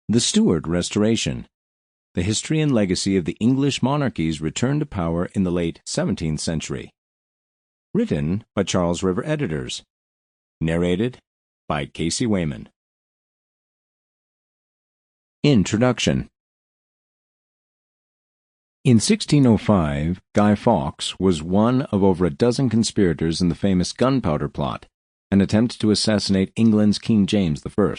The Stuart Restoration. The history and legacy of the English monarchy's return to power in the late 17th century. Written by Charles River editors. Narrated by Casey Wayman. Introduction. In 1605, Guy Fawkes was one of over a dozen conspirators in the famous Gunpowder Plot, an attempt to assassinate England's King James I.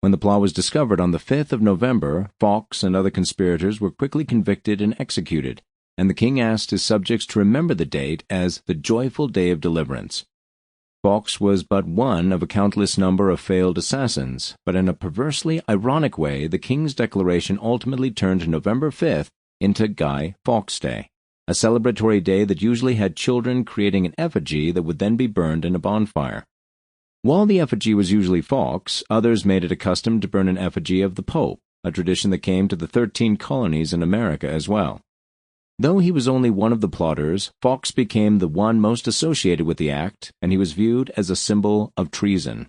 When the plot was discovered on the 5th of November, Fawkes and other conspirators were quickly convicted and executed, and the king asked his subjects to remember the date as the joyful day of deliverance. Fawkes was but one of a countless number of failed assassins, but in a perversely ironic way the king's declaration ultimately turned November 5th into Guy Fawkes Day, a celebratory day that usually had children creating an effigy that would then be burned in a bonfire. While the effigy was usually Fawkes, others made it a custom to burn an effigy of the Pope, a tradition that came to the 13 colonies in America as well. Though he was only one of the plotters, Fawkes became the one most associated with the act, and he was viewed as a symbol of treason.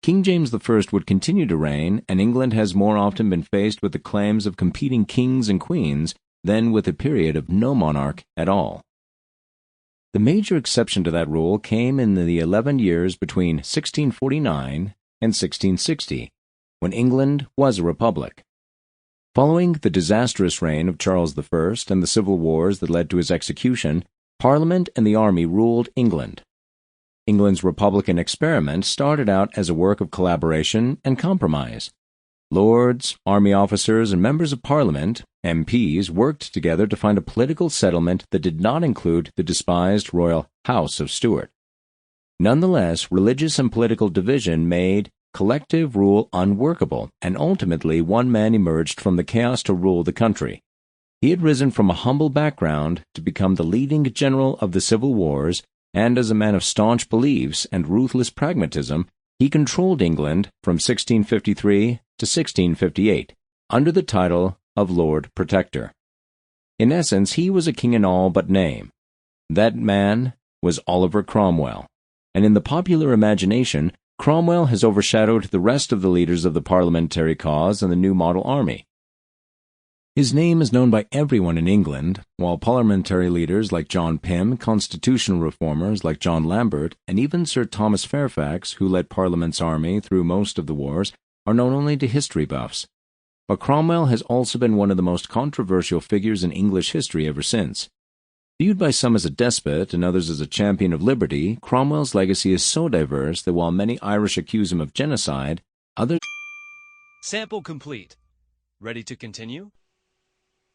King James I would continue to reign, and England has more often been faced with the claims of competing kings and queens than with a period of no monarch at all. The major exception to that rule came in the 11 years between 1649 and 1660, when England was a republic. Following the disastrous reign of Charles I and the civil wars that led to his execution, Parliament and the army ruled England. England's republican experiment started out as a work of collaboration and compromise. Lords, army officers, and members of Parliament, MPs, worked together to find a political settlement that did not include the despised royal House of Stuart. Nonetheless, religious and political division made collective rule unworkable, and ultimately one man emerged from the chaos to rule the country. He had risen from a humble background to become the leading general of the civil wars, and as a man of staunch beliefs and ruthless pragmatism, he controlled England from 1653 to 1658, under the title of Lord Protector. In essence, he was a king in all but name. That man was Oliver Cromwell, and in the popular imagination, Cromwell has overshadowed the rest of the leaders of the parliamentary cause and the new model army. His name is known by everyone in England, while parliamentary leaders like John Pym, constitutional reformers like John Lambert, and even Sir Thomas Fairfax, who led Parliament's army through most of the wars, are known only to history buffs. But Cromwell has also been one of the most controversial figures in English history ever since. Viewed by some as a despot and others as a champion of liberty, Cromwell's legacy is so diverse that while many Irish accuse him of genocide, others... Sample complete. Ready to continue?